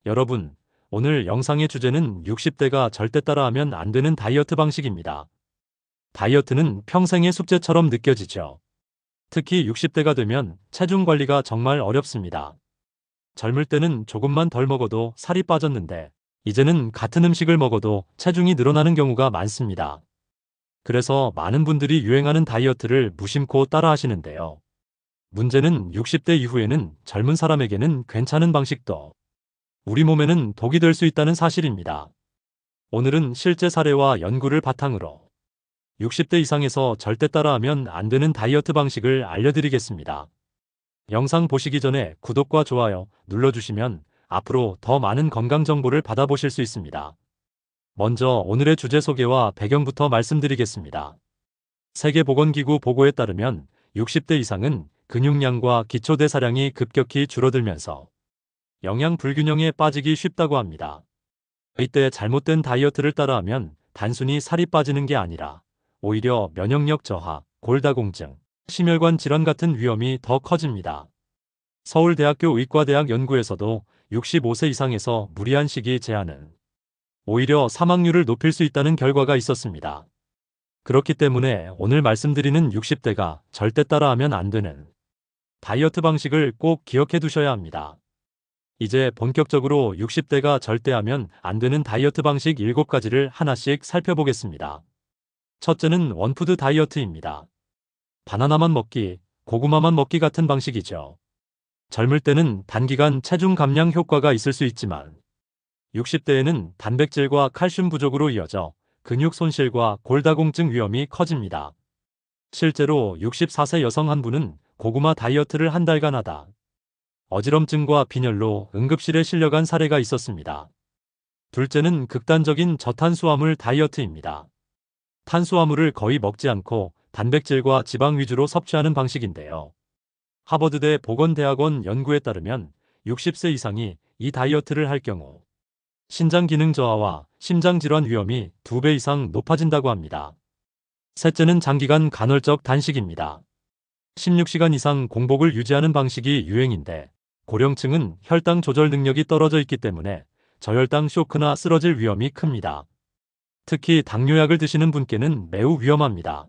여러분, 오늘 영상의 주제는 60대가 절대 따라하면 안 되는 다이어트 방식입니다. 다이어트는 평생의 숙제처럼 느껴지죠. 특히 60대가 되면 체중 관리가 정말 어렵습니다. 젊을 때는 조금만 덜 먹어도 살이 빠졌는데, 이제는 같은 음식을 먹어도 체중이 늘어나는 경우가 많습니다. 그래서 많은 분들이 유행하는 다이어트를 무심코 따라하시는데요. 문제는 60대 이후에는 젊은 사람에게는 괜찮은 방식도 우리 몸에는 독이 될 수 있다는 사실입니다. 오늘은 실제 사례와 연구를 바탕으로 60대 이상에서 절대 따라하면 안 되는 다이어트 방식을 알려드리겠습니다. 영상 보시기 전에 구독과 좋아요 눌러주시면 앞으로 더 많은 건강 정보를 받아보실 수 있습니다. 먼저 오늘의 주제 소개와 배경부터 말씀드리겠습니다. 세계보건기구 보고에 따르면 60대 이상은 근육량과 기초대사량이 급격히 줄어들면서 영양 불균형에 빠지기 쉽다고 합니다. 이때 잘못된 다이어트를 따라하면 단순히 살이 빠지는 게 아니라 오히려 면역력 저하, 골다공증, 심혈관 질환 같은 위험이 더 커집니다. 서울대학교 의과대학 연구에서도 65세 이상에서 무리한 식이 제한은 오히려 사망률을 높일 수 있다는 결과가 있었습니다. 그렇기 때문에 오늘 말씀드리는 60대가 절대 따라하면 안 되는 다이어트 방식을 꼭 기억해 두셔야 합니다. 이제 본격적으로 60대가 절대 하면 안 되는 다이어트 방식 7가지를 하나씩 살펴보겠습니다. 첫째는 원푸드 다이어트입니다. 바나나만 먹기, 고구마만 먹기 같은 방식이죠. 젊을 때는 단기간 체중 감량 효과가 있을 수 있지만 60대에는 단백질과 칼슘 부족으로 이어져 근육 손실과 골다공증 위험이 커집니다. 실제로 64세 여성 한 분은 고구마 다이어트를 한 달간 하다 어지럼증과 빈혈로 응급실에 실려간 사례가 있었습니다. 둘째는 극단적인 저탄수화물 다이어트입니다. 탄수화물을 거의 먹지 않고 단백질과 지방 위주로 섭취하는 방식인데요. 하버드대 보건대학원 연구에 따르면 60세 이상이 이 다이어트를 할 경우 신장 기능 저하와 심장질환 위험이 2배 이상 높아진다고 합니다. 셋째는 장기간 간헐적 단식입니다. 16시간 이상 공복을 유지하는 방식이 유행인데 고령층은 혈당 조절 능력이 떨어져 있기 때문에 저혈당 쇼크나 쓰러질 위험이 큽니다. 특히 당뇨약을 드시는 분께는 매우 위험합니다.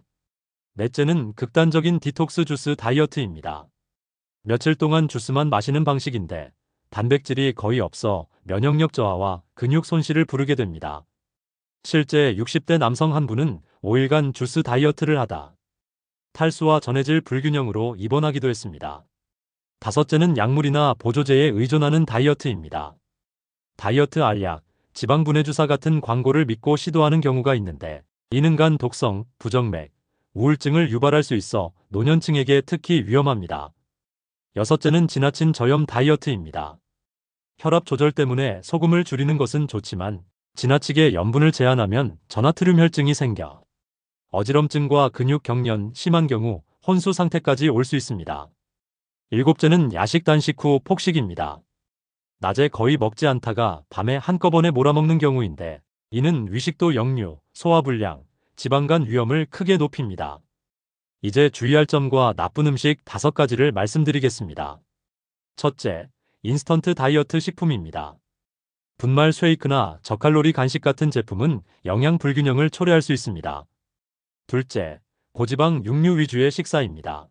넷째는 극단적인 디톡스 주스 다이어트입니다. 며칠 동안 주스만 마시는 방식인데 단백질이 거의 없어 면역력 저하와 근육 손실을 부르게 됩니다. 실제 60대 남성 한 분은 5일간 주스 다이어트를 하다 탈수와 전해질 불균형으로 입원하기도 했습니다. 다섯째는 약물이나 보조제에 의존하는 다이어트입니다. 다이어트 알약, 지방분해 주사 같은 광고를 믿고 시도하는 경우가 있는데 이는 간 독성, 부정맥, 우울증을 유발할 수 있어 노년층에게 특히 위험합니다. 여섯째는 지나친 저염 다이어트입니다. 혈압 조절 때문에 소금을 줄이는 것은 좋지만 지나치게 염분을 제한하면 전하트륨 혈증이 생겨 어지럼증과 근육 경련, 심한 경우 혼수 상태까지 올 수 있습니다. 일곱째는 야식 단식 후 폭식입니다. 낮에 거의 먹지 않다가 밤에 한꺼번에 몰아먹는 경우인데 이는 위식도 역류, 소화불량, 지방간 위험을 크게 높입니다. 이제 주의할 점과 나쁜 음식 5가지를 말씀드리겠습니다. 첫째, 인스턴트 다이어트 식품입니다. 분말 쉐이크나 저칼로리 간식 같은 제품은 영양 불균형을 초래할 수 있습니다. 둘째, 고지방 육류 위주의 식사입니다.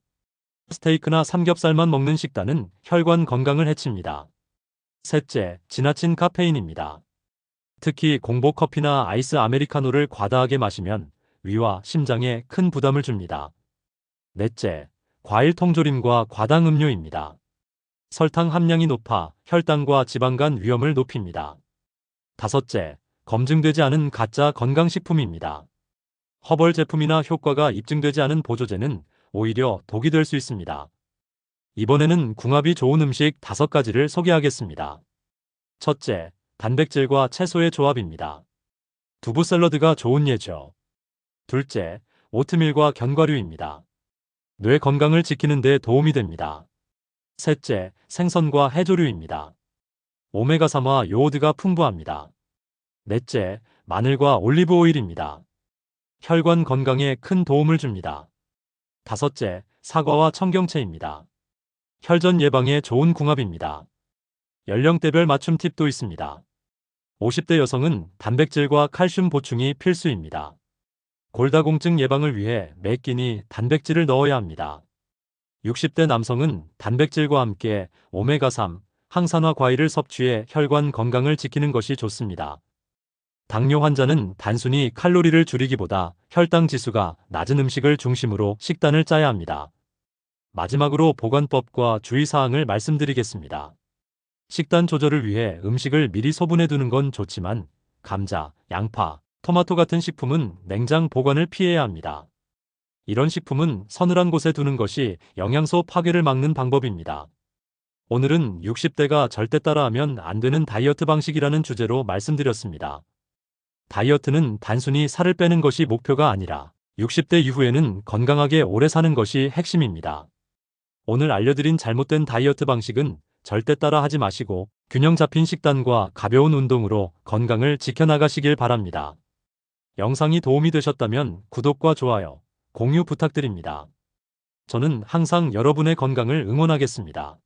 스테이크나 삼겹살만 먹는 식단은 혈관 건강을 해칩니다. 셋째, 지나친 카페인입니다. 특히 공복 커피나 아이스 아메리카노를 과다하게 마시면 위와 심장에 큰 부담을 줍니다. 넷째, 과일 통조림과 과당 음료입니다. 설탕 함량이 높아 혈당과 지방간 위험을 높입니다. 다섯째, 검증되지 않은 가짜 건강식품입니다. 허벌 제품이나 효과가 입증되지 않은 보조제는 오히려 독이 될 수 있습니다. 이번에는 궁합이 좋은 음식 5가지를 소개하겠습니다. 첫째, 단백질과 채소의 조합입니다. 두부 샐러드가 좋은 예죠. 둘째, 오트밀과 견과류입니다. 뇌 건강을 지키는 데 도움이 됩니다. 셋째, 생선과 해조류입니다. 오메가3와 요오드가 풍부합니다. 넷째, 마늘과 올리브 오일입니다. 혈관 건강에 큰 도움을 줍니다. 다섯째, 사과와 청경채입니다. 혈전 예방에 좋은 궁합입니다. 연령대별 맞춤 팁도 있습니다. 50대 여성은 단백질과 칼슘 보충이 필수입니다. 골다공증 예방을 위해 매 끼니 단백질을 넣어야 합니다. 60대 남성은 단백질과 함께 오메가3, 항산화 과일을 섭취해 혈관 건강을 지키는 것이 좋습니다. 당뇨 환자는 단순히 칼로리를 줄이기보다 혈당 지수가 낮은 음식을 중심으로 식단을 짜야 합니다. 마지막으로 보관법과 주의사항을 말씀드리겠습니다. 식단 조절을 위해 음식을 미리 소분해 두는 건 좋지만 감자, 양파, 토마토 같은 식품은 냉장 보관을 피해야 합니다. 이런 식품은 서늘한 곳에 두는 것이 영양소 파괴를 막는 방법입니다. 오늘은 60대가 절대 따라하면 안 되는 다이어트 방식이라는 주제로 말씀드렸습니다. 다이어트는 단순히 살을 빼는 것이 목표가 아니라 60대 이후에는 건강하게 오래 사는 것이 핵심입니다. 오늘 알려드린 잘못된 다이어트 방식은 절대 따라 하지 마시고 균형 잡힌 식단과 가벼운 운동으로 건강을 지켜나가시길 바랍니다. 영상이 도움이 되셨다면 구독과 좋아요, 공유 부탁드립니다. 저는 항상 여러분의 건강을 응원하겠습니다.